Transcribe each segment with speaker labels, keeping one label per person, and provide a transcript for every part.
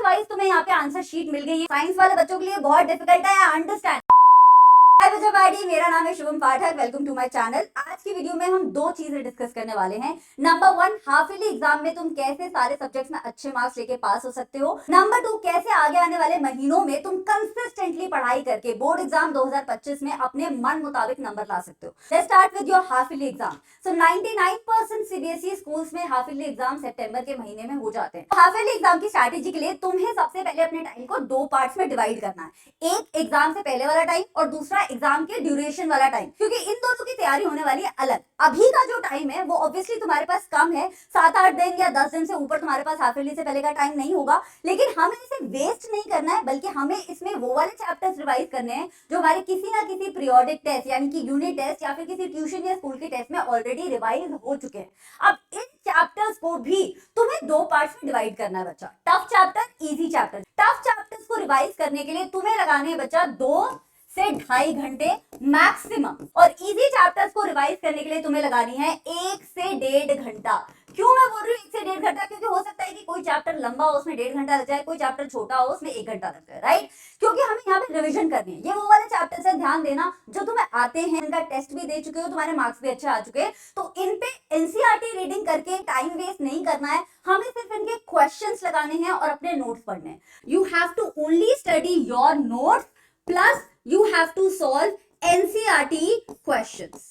Speaker 1: Wise तुम्हें यहाँ पे आंसर शीट मिल गई है। साइंस वाले बच्चों के लिए बहुत डिफिकल्ट है, अंडरस्टैंड। हाय बच्चों, मेरा नाम है शुभम पाठक, वेलकम टू माय चैनल। आज की वीडियो में हम दो चीजें डिस्कस करने वाले हैं। नंबर 1, हाफ ईयरली एग्जाम में तुम कैसे सारे सब्जेक्ट्स में अच्छे मार्क्स लेके पास हो सकते हो। नंबर 2, कैसे आगे आने वाले महीनों में तुम कंसिस्टेंटली पढ़ाई करके बोर्ड एग्जाम 2025 में अपने मन मुताबिक नंबर ला सकते हो। Let's start with your half yearly exam. So 99% CBSE schools में हाफ ईयरली एग्जाम सितंबर के महीने में हो जाते हैं। हाफ ईयरली एग्जाम की स्ट्रैटेजी के लिए तुम्हें सबसे पहले अपने टाइम को दो पार्ट्स में डिवाइड करना है। एक एग्जाम से पहले वाला टाइम और दूसरा एग्जाम के ड्यूरेशन वाला टाइम, क्योंकि इन दोनों की तैयारी होने वाली है अलग। अभी का जो टाइम है वो ऑब्वियसली तुम्हारे पास कम है, 7-8 दिन या 10 दिन से ऊपर तुम्हारे पास हाफ ईयरली से पहले का टाइम नहीं होगा। लेकिन हमें इसे वेस्ट नहीं करना है, बल्कि हमें इसमें वो वाले चैप्टर्स रिवाइज करने हैं जो हमारे किसी ना किसी पीरियोडिक टेस्ट यानी कि यूनिट टेस्ट या फिर किसी ट्यूशन या स्कूल के टेस्ट में ऑलरेडी रिवाइज हो चुके हैं। अब इन चैप्टर्स को भी तुम्हें दो पार्ट्स में डिवाइड करना है बच्चा। Tough chapter, easy chapter. Tough chapters को रिवाइज करने के लिए तुम्हें लगाने हैं बच्चा 2 से 2.5 घंटे मैक्सिमम, और इजी चैप्टर्स को रिवाइज करने के लिए तुम्हें लगानी है 1 से 1.5 घंटा। क्यों मैं बोल रही हूँ 1 से 1.5 घंटा? क्योंकि हो सकता है कि कोई चैप्टर लंबा हो उसमें 1.5 घंटा लग जाए, कोई चैप्टर छोटा हो उसमें 1 घंटा लग जाए, राइट? क्योंकि हमें यहाँ पे रिवीजन करनी है। ये वो वाले चैप्टर से ध्यान देना जो तुम्हें आते हैं, इनका टेस्ट भी दे चुके हो, तुम्हारे मार्क्स भी अच्छे आ चुके हैं, तो इन पे एनसीईआरटी रीडिंग करके टाइम वेस्ट नहीं करना है। हमें सिर्फ इनके क्वेश्चंस लगाने हैं और अपने नोट्स पढ़ने हैं। You have to only study your notes plus you have to solve NCERT questions।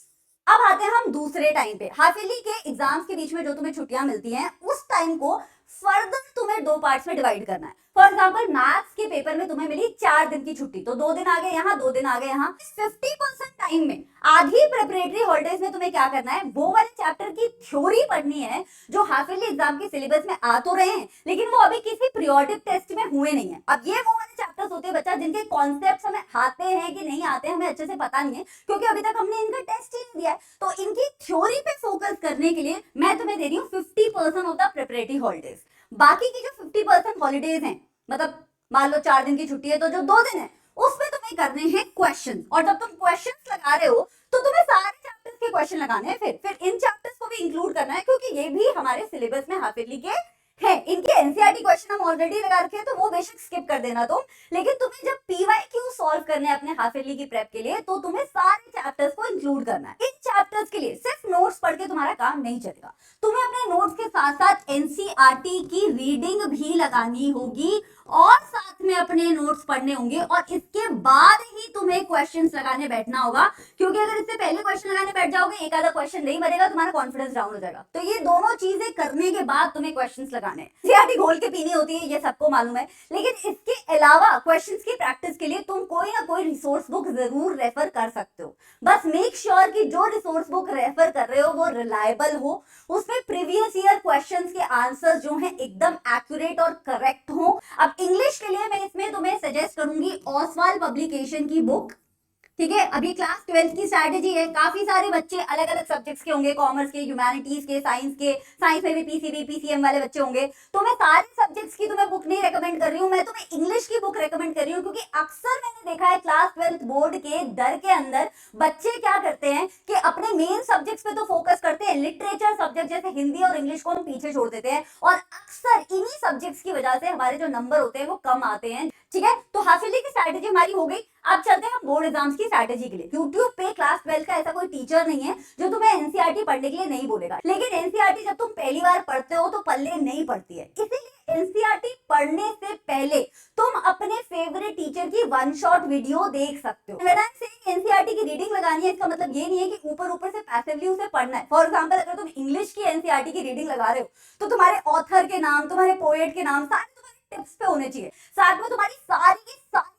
Speaker 1: अब आते हैं हम दूसरे टाइम पे। हाफ ईयरली के एग्जाम्स के बीच में जो तुम्हें छुट्टियां मिलती हैं, उस टाइम को फर्दर तुम्हें दो पार्ट्स में डिवाइड करना है। फॉर एग्जाम्पल, मैथ्स के पेपर में तुम्हें मिली 4 दिन की छुट्टी, तो 2 दिन आ गए यहाँ, 2 दिन आ गए यहाँ। 50% टाइम में, आधी प्रिपरेटरी हॉलिडेज में तुम्हें क्या करना है, वो वाले चैप्टर की थ्योरी पढ़नी है जो हाफ ईयरली एग्जाम के सिलेबस में आ तो रहे हैं, लेकिन वो अभी किसी पीरियोडिक टेस्ट में हुए नहीं है। अब ये वो वाले चैप्टर्स होते हैं बच्चा जिनके कॉन्सेप्ट्स हमें आते हैं कि नहीं आते हैं, हमें अच्छे से पता नहीं है, क्योंकि अभी तक हमने इनका टेस्ट ही नहीं दिया है। तो इनकी थ्योरी पे फोकस करने के लिए मैं तुम्हें दे रही हूँ 50% ऑफ द प्रिपरेटरी हॉलिडेज। बाकी की जो 50% हॉलिडेज हैं, मतलब मान लो 4 दिन की छुट्टी है तो जो 2 दिन है उसमें तुम्हें करने हैं क्वेश्चन। और जब तुम क्वेश्चंस लगा रहे हो तो तुम्हें सारे चैप्टर्स के क्वेश्चन लगाने हैं, फिर इन चैप्टर्स को भी इंक्लूड करना है, क्योंकि ये भी हमारे सिलेबस में हाफ ईयरली के है। इनके एनसीईआरटी क्वेश्चन हम ऑलरेडी लगा रखे हैं, तो वो बेशक स्किप कर देना तुम। लेकिन तुम्हें जब पीवाईक्यू सॉल्व करने हैं अपने हाफ ईयरली की प्रेप के लिए, तो तुम्हें सारे चैप्टर्स को इंक्लूड करना है। इन चैप्टर्स के लिए सिर्फ नोट्स पढ़ के तुम्हारा काम नहीं चलेगा, तुम्हें अपने नोट्स के साथ साथ एनसीईआरटी की रीडिंग भी लगानी होगी और साथ में अपने नोट्स पढ़ने होंगे, और इसके बाद ही तुम्हें क्वेश्चंस लगाने बैठना होगा। क्योंकि अगर इससे पहले क्वेश्चन लगाने बैठ जाओगे, एक आधा क्वेश्चन नहीं बनेगा, तुम्हारा कॉन्फिडेंस डाउन हो जाएगा। तो ये दोनों चीजें करने के बाद तुम्हें क्वेश्चंस लगाने हैं। एनसीईआरटी घोल के पीनी होती है, ये सबको मालूम है, लेकिन इसके अलावा क्वेश्चंस की प्रैक्टिस के लिए तुम कोई ना कोई रिसोर्स बुक जरूर रेफर कर सकते हो। बस मेक श्योर कि जो रिसोर्स बुक रेफर कर रहे हो वो रिलायबल हो, उसमें प्रीवियस ईयर क्वेश्चंस के आंसर्स जो हैं एकदम एक्यूरेट और करेक्ट हो। अब इंग्लिश के लिए मैं इसमें तुम्हें सजेस्ट करूंगी ओसवाल पब्लिकेशन की बुक, ठीक है? अभी क्लास 12 की स्ट्रैटेजी है, काफी सारे बच्चे अलग अलग सब्जेक्ट्स के होंगे, कॉमर्स के, ह्यूमैनिटीज के, साइंस में भी पीसीबी पीसीएम वाले बच्चे होंगे। तो मैं सारे सब्जेक्ट्स की तुम्हें बुक नहीं रेकमेंड कर रही हूँ, मैं तुम्हें इंग्लिश की बुक रेकमेंड कर रही हूँ, क्योंकि अक्सर मैंने देखा है क्लास 12 बोर्ड के डर के अंदर बच्चे क्या करते हैं कि अपने मेन सब्जेक्ट्स पे तो फोकस करते हैं, लिटरेचर सब्जेक्ट जैसे हिंदी और इंग्लिश को हम पीछे छोड़ देते हैं, और अक्सर इन्हीं सब्जेक्ट्स की वजह से हमारे जो नंबर होते हैं वो कम आते हैं, ठीक है? तो हाफ ईयरली की स्ट्रैटेजी हमारी हो गई। अब चलते हैं हम बोर्ड एग्जाम्स की स्ट्रैटेजी के लिए। यूट्यूब पे क्लास 12 का ऐसा कोई टीचर नहीं है जो तुम्हें एनसीईआरटी पढ़ने के लिए नहीं बोलेगा, लेकिन एनसीईआरटी जब तुम पहली बार पढ़ते हो तो पल्ले नहीं पड़ती है। इसीलिए एनसीईआरटी पढ़ने से पहले तुम अपने फेवरेट टीचर की 1 शॉट वीडियो देख सकते हो। When I am saying NCERT की रीडिंग लगानी है, इसका मतलब ये नहीं है कि ऊपर ऊपर से पैसिवली उसे पढ़ना है। फॉर एग्जांपल, अगर तुम इंग्लिश की एनसीईआरटी की रीडिंग लगा रहे हो तो तुम्हारे ऑथर के नाम, तुम्हारे पोएट के नाम सारे तुम्हारे टिप्स पे होने चाहिए, साथ में तुम्हारी सारी की सारी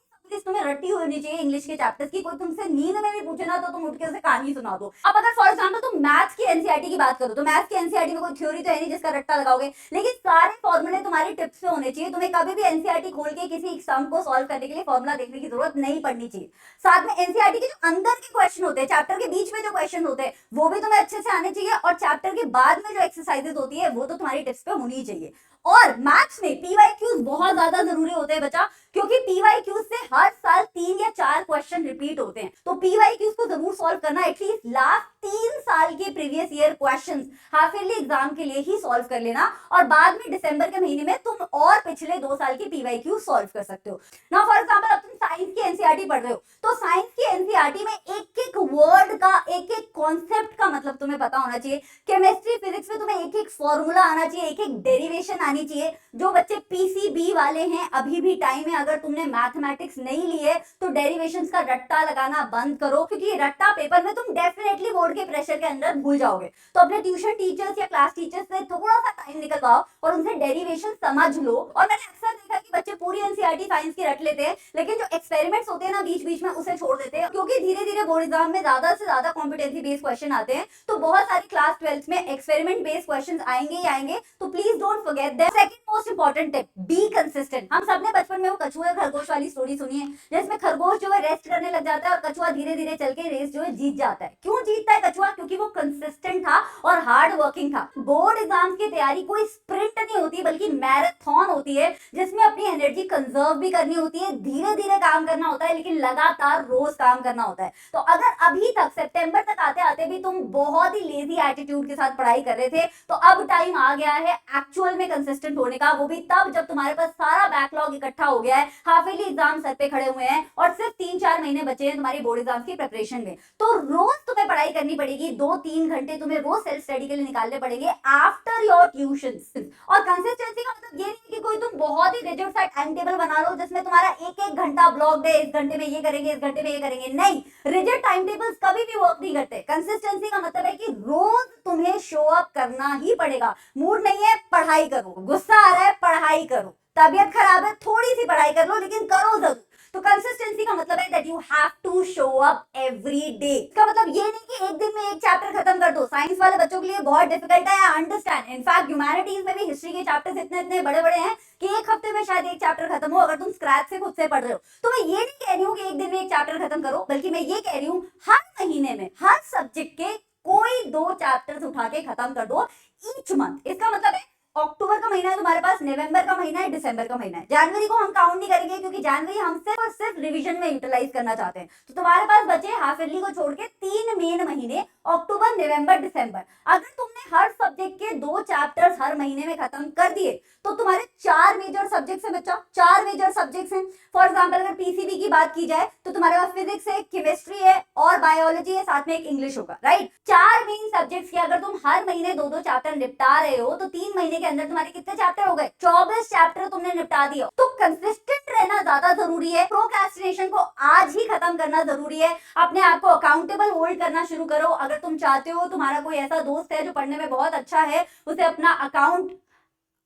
Speaker 1: तुम्हें रटी होनी चाहिए इंग्लिश के चैप्टर्स की। कोई तुमसे नींद में भी पूछे ना तो तुम उठ के उसे कहानी सुना दो। अब अगर फॉर एग्जांपल तुम मैथ्स की एनसीईआरटी की बात करो, तो मैथ्स की एनसीईआरटी में कोई थ्योरी तो है नहीं जिसका रट्टा लगाओगे, लेकिन सारे फॉर्मूले तुम्हारे टिप्स पे होने चाहिए। तुम्हें कभी भी एनसीईआरटी खोल के किसी सम को सॉल्व करने के लिए फॉर्मूला देखने की जरूरत नहीं पड़नी चाहिए। साथ में एनसीईआरटी के जो अंदर के क्वेश्चन होते हैं, चैप्टर के बीच में जो क्वेश्चन होते हैं, वो भी तुम्हें अच्छे से आने चाहिए, और चैप्टर के बाद में जो एक्सरसाइजेस होती है वो तो तुम्हारी टिप्स पे होनी चाहिए। और मैथ्स में पीवाईक्यूज बहुत ज्यादा जरूरी होते हैं बच्चा, क्योंकि पीवाईक्यूज से हर साल 3 या 4 क्वेश्चन रिपीट होते हैं, तो पीवाईक्यूज को जरूर सॉल्व करना, एटलीस्ट लास्ट 3 साल के previous year questions half yearly exam के लिए ही सॉल्व कर लेना, और बाद में दिसंबर के महीने में तुम और पिछले 2 साल की पीवाईक्यू सॉल्व कर सकते हो। नाउ फॉर एग्जांपल अब तुम साइंस की एनसीईआरटी पढ़ रहे हो, तो साइंस की एनसीईआरटी में एक एक वर्ड का, एक एक कॉन्सेप्ट का मतलब तुम्हें पता होना चाहिए। केमिस्ट्री फिजिक्स में तुम्हें एक एक फॉर्मूला आना चाहिए, एक एक डेरिवेशन आनी चाहिए। जो बच्चे पीसीबी वाले हैं अभी भी टाइम है, अगर तुमने मैथमेटिक्स नहीं लिए तो डेरिवेशंस का रट्टा लगाना बंद करो, क्योंकि रट्टा पेपर में तुम डेफिनेटली बोर्ड के प्रेशर के अंदर भूल जाओगे। तो अपने ट्यूशन टीचर्स या क्लास टीचर्स से थोड़ा सा टाइम निकलवाओ और उनसे डेरिवेशन समझ लो। और मैंने अक्सर देखा कि बच्चे पूरी एनसीईआरटी साइंस की रट लेते हैं, लेकिन जो एक्सपेरिमेंट्स होते हैं ना बीच बीच में उसे छोड़ देते हैं, क्योंकि धीरे धीरे बोर्ड एग्जाम में ज्यादा से ज्यादा कॉम्पिटेंसी बेस्ड क्वेश्चन आते हैं, तो बहुत सारी क्लास 12th में एक्सपेरिमेंट बेस्ड क्वेश्चन आएंगे ही आएंगे, तो please don't forget that. Second most important tip, be consistent. हम सबने बचपन में वो कछुए खरगोश वाली स्टोरी सुनी है, जिसमें खरगोश जो है रेस्ट करने लग जाता है और कछुआ धीरे धीरे चल के रेस जो है जीत जाता है। क्यों जीतता है कछुआ? क्योंकि वो कंसिस्टेंट था और हार्ड वर्किंग था। बोर्ड एग्जाम की तैयारी कोई स्प्रिंट नहीं होती, बल्कि मैराथन होती है, जिसमें अपनी एनर्जी कंजर्व भी करनी होती है, धीरे धीरे काम करना होता है, लेकिन लगातार रोज काम करना होता है। तो अगर अभी तक सितंबर तक आते आते भी तुम बहुत ही लेजी एटीट्यूड के साथ पढ़ाई कर रहे थे, तो अब टाइम आ गया है एक्चुअल में कंसिस्टेंट होने का, वो भी तब जब तुम्हारे पास सारा बैकलॉग इकट्ठा हो गया है, हाफ ईयरली एग्जाम सर पे खड़े हुए हैं और सिर्फ 3-4 महीने बचे हैं तुम्हारी बोर्ड एग्जाम की प्रिपरेशन में। तो रोज तुम्हें पढ़ाई करनी पड़ेगी, 2-3 घंटे तुम्हें रोज सेल्फ स्टडी के लिए निकालने पड़ेंगे आफ्टर योर ट्यूशन। और कंसिस्टेंसी का मतलब ये नहीं कि कोई तुम बहुत ही रिजिड सा टाइम टेबल बना लो जिसमें तुम्हारा एक एक घंटा ब्लॉक है, इस घंटे में ये करेंगे, इस घंटे में ये करेंगे। नहीं, रिजिड टाइम टेबल्स कभी भी वर्क नहीं करते। कंसिस्टेंसी का मतलब है कि रोज तुम्हें शो अप करना ही पड़ेगा। मूड नहीं है, पढ़ाई करो, गुस्सा आ रहा है, पढ़ाई करो, तबीयत खराब है, थोड़ी सी पढ़ाई कर लो, लेकिन करो जरूर। तो कंसिस्टेंसी का मतलब है that you have to show up every day. इसका मतलब ये नहीं कि एक दिन में एक चैप्टर खत्म कर दो। साइंस वाले बच्चों के लिए बहुत डिफिकल्ट है, आई अंडरस्टैंड। इनफैक्ट ह्यूमैनिटीज में भी हिस्ट्री के चैप्टर्स इतने इतने बड़े बड़े हैं कि एक हफ्ते में शायद एक चैप्टर खत्म हो, अगर तुम स्क्रैच से खुद से पढ़ रहे हो। तो मैं ये नहीं कह रही हूँ कि एक दिन में एक चैप्टर खत्म करो, बल्कि मैं ये कह रही हूँ हर महीने में हर सब्जेक्ट के कोई 2 चैप्टर्स उठा के खत्म कर दो ईच मंथ। इसका मतलब है अक्टूबर का महीना है तुम्हारे पास, नवंबर का महीना है, दिसंबर का महीना है। जनवरी को हम काउंट नहीं करेंगे, क्योंकि जनवरी हम सिर्फ और सिर्फ रिवीजन में यूटिलाइज करना चाहते हैं। तो तुम्हारे पास बचे हाफ ईयरली को छोड़ के 3 मेन महीने, अक्टूबर, नवंबर, दिसंबर। अगर तुमने हर सब्जेक्ट के 2 चैप्टर्स हर महीने में खत्म कर दिए, तो तुम्हारे 4 मेजर सब्जेक्ट्स हैं बच्चा, 4 मेजर सब्जेक्ट्स हैं। फॉर एग्जांपल अगर पीसीबी की बात की जाए तो तुम्हारे पास फिजिक्स है, केमिस्ट्री है और बायोलॉजी है, साथ में एक इंग्लिश होगा, राइट। 4 मेन सब्जेक्ट्स के अगर तुम हर महीने 2-2 चैप्टर निपटा रहे हो, तो 3 महीने के अंदर तुम्हारे कितने चैप्टर हो गए? 24 चैप्टर तुमने निपटा दिया। तो कंसिस्टेंट रहना ज्यादा जरूरी है, प्रोक्रेस्टिनेशन को आज ही खत्म करना जरूरी है, अपने आप को अकाउंटेबल होल्ड करना शुरू करो। अगर तुम चाहते हो तुम्हारा कोई ऐसा दोस्त है जो पढ़ने में बहुत अच्छा है, उसे अपना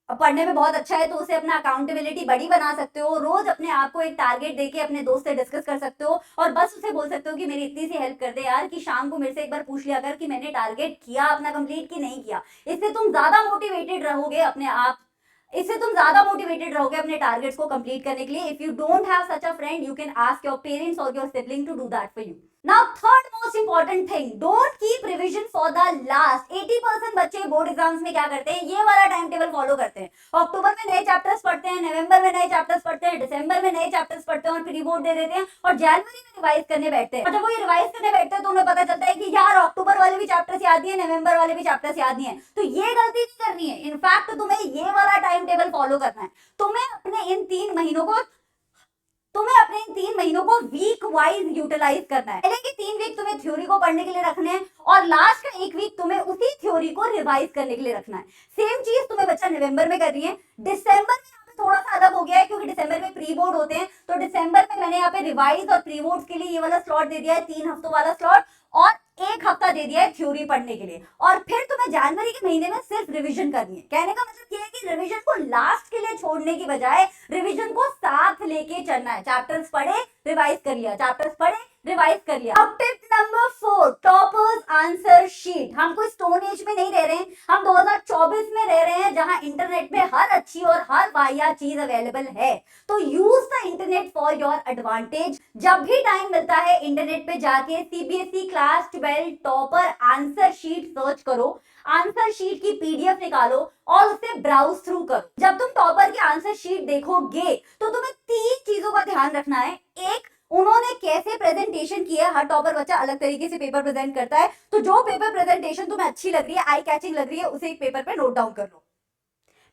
Speaker 1: पढ़ने में बहुत अच्छा है, तो उसे अपना अकाउंटेबिलिटी बड़ी बना सकते हो। रोज अपने आप को एक टारगेट देके अपने दोस्त से डिस्कस कर सकते हो और बस उसे बोल सकते हो कि मेरी इतनी सी हेल्प कर दे यार, कि शाम को मेरे से एक बार पूछ लिया कर कि मैंने टारगेट किया अपना कंप्लीट कि नहीं किया। इससे तुम ज्यादा मोटिवेटेड रहोगे अपने टारगेट्स को कंप्लीट करने के लिए। If you don't have such a friend, you can ask your parents और your sibling to do that for you. Now third most important thing, don't keep revision for the last. 80% बच्चे board exams में क्या करते हैं, ये वाला time table follow करते हैं। अक्टूबर में नए चैप्टर्स पढ़ते हैं, नवंबर में नए चैप्टर्स पढ़ते हैं, दिसंबर में नए चैप्टर्स पढ़ते हैं और प्री बोर्ड दे देते हैं और जनवरी में रिवाइज करने बैठते हैं। और जब वो ये रिवाइज करने बैठते हैं तो उन्हें पता चलता है कि यार अक्टूबर वाले भी चैप्टर्स याद नहीं है, नवंबर वाले भी चैप्टर्स याद नहीं है। तो ये गलती नहीं करनी है, इनफैक्ट तुम्हें ये वाला टाइम टेबल फॉलो करना है। तुम्हें अपने इन 3 महीनों को वीक वाइज यूटिलाइज करना है। पहले के 3 वीक तुम्हें थ्योरी को पढ़ने के लिए रखने हैं और लास्ट का 1 वीक तुम्हें उसी थ्योरी को रिवाइज करने के लिए रखना है। सेम चीज तुम्हें बच्चा नवंबर में कर रही है। दिसंबर में थोड़ा सा अलग हो गया है, क्योंकि दिसंबर में प्री बोर्ड होते हैं, तो दिसंबर में मैंने यहाँ पे रिवाइज और प्री बोर्ड के लिए ये वाला स्लॉट दे दिया है, 3 हफ्तों वाला स्लॉट, और 1 हफ्ता दे दिया है थ्योरी पढ़ने के लिए। और फिर तुम्हें जनवरी के महीने में सिर्फ रिवीजन करनी है। कहने का मतलब ये है कि रिवीजन को लास्ट के लिए छोड़ने की बजाय रिवीजन को साथ लेके चलना है। चैप्टर्स पढ़े, रिवाइज कर लिया, चैप्टर्स पढ़े, रिवाइज कर लिया। अब tip number 4, toppers answer sheet. हम कोई स्टोन एज में नहीं रह रहे हैं, हम 2024 में रह रहे हैं, जहां इंटरनेट में हर अच्छी और हर वाहियात चीज अवेलेबल है। तो use the internet for your advantage. जब भी टाइम मिलता है इंटरनेट पे जाके CBSE class 12 topper answer sheet search करो, आंसर शीट की पीडीएफ निकालो और उसे ब्राउज थ्रू करो। जब तुम टॉपर की आंसर शीट देखोगे तो तुम्हें 3 चीजों का ध्यान रखना है। एक, उन्होंने कैसे प्रेजेंटेशन किया है। हर टॉपर बच्चा अलग तरीके से पेपर प्रेजेंट करता है, तो जो पेपर प्रेजेंटेशन तुम्हें अच्छी लग रही है, आई कैचिंग लग रही है, उसे एक पेपर पे नोट डाउन कर लो,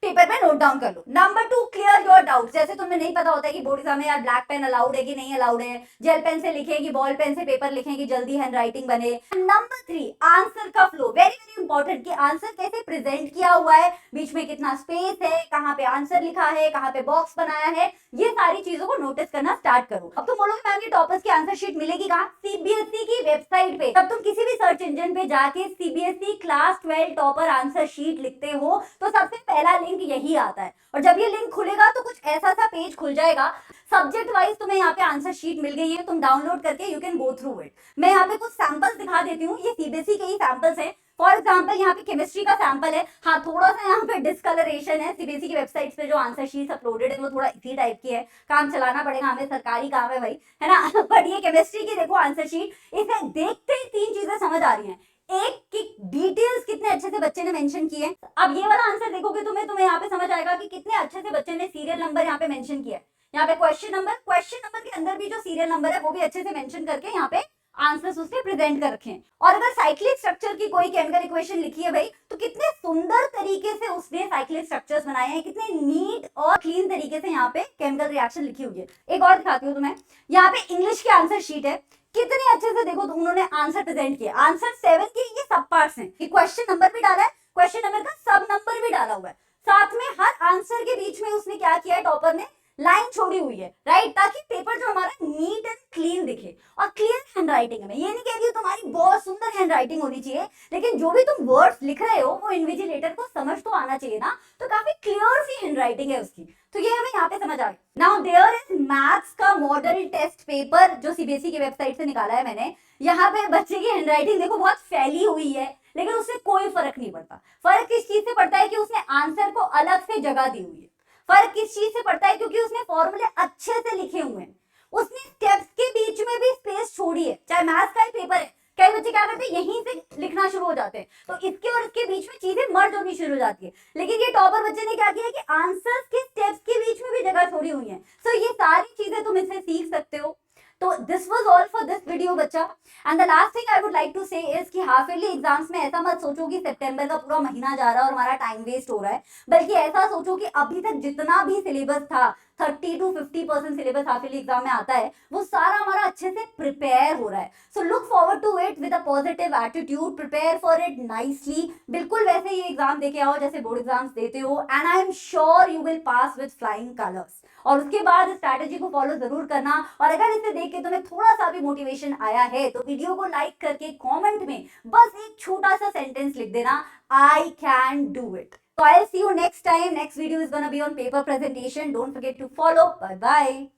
Speaker 1: पेपर पे नोट डाउन कर लो। Number 2, clear your doubt. जैसे तुम्हें नहीं पता होता है कि बोर्ड एग्जाम में यार ब्लैक पेन अलाउड है कि नहीं अलाउड है, जेल पेन से लिखें कि बॉल पेन से पेपर लिखें कि जल्दी हैंडराइटिंग बने। नंबर 3, आंसर का फ्लो, वेरी वेरी इंपॉर्टेंट कि आंसर कैसे प्रेजेंट किया हुआ है, बीच में कितना स्पेस है, कहाँ पे आंसर लिखा है, कहाँ पे बॉक्स बनाया है, ये सारी चीजों को नोटिस करना स्टार्ट करो। अब तुम बोलोगे मैम ये टॉपर्स की आंसर शीट मिलेगी कहाँ? सीबीएसई की वेबसाइट पे। जब तुम किसी भी सर्च इंजन पे जाके CBSE class 12 topper answer sheet लिखते हो तो सबसे पहला लिंक यही आता है। और जब ये लिंक खुलेगा तो कुछ ऐसा सा पेज खुल जाएगा, सब्जेक्ट वाइज तुम्हें यहाँ पे आंसर शीट मिल गई है, तुम डाउनलोड करके you can go through it. मैं यहाँ पे कुछ सैंपल्स दिखा देती हूँ, ये सीबीएसई के ही सैंपल्स हैं। फॉर एग्जाम्पल यहाँ पे केमिस्ट्री का सैंपल है, हाँ थोड़ा सा यहाँ पे डिस्कलरेशन है। सीबीएसई की वेबसाइट पे जो आंसर शीट अपलोडेड है वो थोड़ा इसी टाइप की है, काम चलाना पड़ेगा हमें, सरकारी काम है भाई, है ना। बट ये केमिस्ट्री की देखो आंसर शीट, इसे देखते ही 3 चीजें समझ आ रही हैं। एक की डिटेल्स कितने अच्छे से बच्चे ने मेंशन किए हैं। अब ये वाला आंसर देखोगे तुम्हें यहाँ पे समझ आएगा कि कितने अच्छे से बच्चे ने सीरियल नंबर यहाँ पे मेंशन किया है। यहाँ पे क्वेश्चन नंबर के अंदर भी जो सीरियल नंबर है वो भी अच्छे से मेंशन करके यहाँ पे आंसर्स उसने प्रेजेंट कर रखे हैं। और अगर साइक्लिक स्ट्रक्चर की कोई केमिकल इक्वेशन लिखी है भाई, तो कितने सुंदर तरीके से उसने साइक्लिक स्ट्रक्चर्स बनाए हैं, कितने नीट और क्लीन तरीके से यहाँ पे केमिकल रिएक्शन लिखी हुई है। एक और दिखाती हूँ तुम्हें, यहाँ पे इंग्लिश की आंसर शीट है, कितने अच्छे से देखो तो उन्होंने आंसर प्रेजेंट किया। आंसर 7 के ये सब पार्ट्स हैं, क्वेश्चन नंबर भी डाला है, क्वेश्चन नंबर का सब नंबर भी डाला हुआ है, साथ में हर आंसर के बीच में उसने क्या किया है, टॉपर ने लाइन छोड़ी हुई है, राइट, ताकि पेपर जो हमारा नीट एंड क्लीन दिखे। और क्लियर हैंडराइटिंग है, मैं ये नहीं कह रही हूँ तुम्हारी बहुत सुंदर हैंडराइटिंग होनी चाहिए, लेकिन जो भी तुम वर्ड्स लिख रहे हो वो इन्विजिलेटर को समझ तो आना चाहिए ना, तो काफी क्लियर सी हैंडराइटिंग है उसकी, तो ये हमें यहाँ पे समझ आ गई। नाउ देयर इज मैथ्स का मॉडल टेस्ट पेपर जो सीबीएसई की वेबसाइट से निकाला है मैंने। यहाँ पे बच्चे की हैंडराइटिंग देखो बहुत फैली हुई है, लेकिन उससे कोई फर्क नहीं पड़ता। फर्क किस चीज से पड़ता है कि उसने आंसर को अलग से जगह दी हुई है। फर्क किस चीज से पड़ता है, क्योंकि उसने फॉर्मूले अच्छे से लिखे हुए हैं, उसने स्टेप्स के बीच में भी स्पेस छोड़ी है। चाहे मैथ्स का ही पेपर है, कई बच्चे क्या करते हैं यहीं से लिखना शुरू हो जाते हैं, तो इसके और इसके बीच में चीजें मर्ज होनी शुरू हो जाती है। लेकिन ये टॉपर बच्चे ने क्या किया कि आंसर्स के स्टेप्स के बीच में भी जगह छोड़ी हुई है। सो ये सारी चीजें तुम इससे सीख सकते हो। तो this was all for this video बच्चा। And the last thing I would like to say is कि हाफ ईयरली एग्जाम्स में ऐसा मत सोचो कि सितंबर का पूरा महीना जा रहा है और हमारा टाइम वेस्ट हो रहा है, बल्कि ऐसा सोचो कि अभी तक जितना भी सिलेबस था, 30 to 50% syllabus half yearly exam में आता है, वो सारा हमारा अच्छे से प्रिपेयर हो रहा है। So look forward to it with a positive attitude, prepare for it nicely, बिल्कुल वैसे ही एग्जाम देके आओ जैसे बोर्ड एग्जाम्स देते हो, and I am sure you will pass with flying colours. और उसके बाद स्ट्रैटेजी को फॉलो जरूर करना, और अगर इसे देख के तुम्हें थोड़ा सा भी मोटिवेशन आया है तो वीडियो को लाइक करके कमेंट में बस एक छोटा सा सेंटेंस लिख देना, I can do it. So I'll see you next time. Next video is gonna be on paper presentation. Don't forget to follow. Bye bye.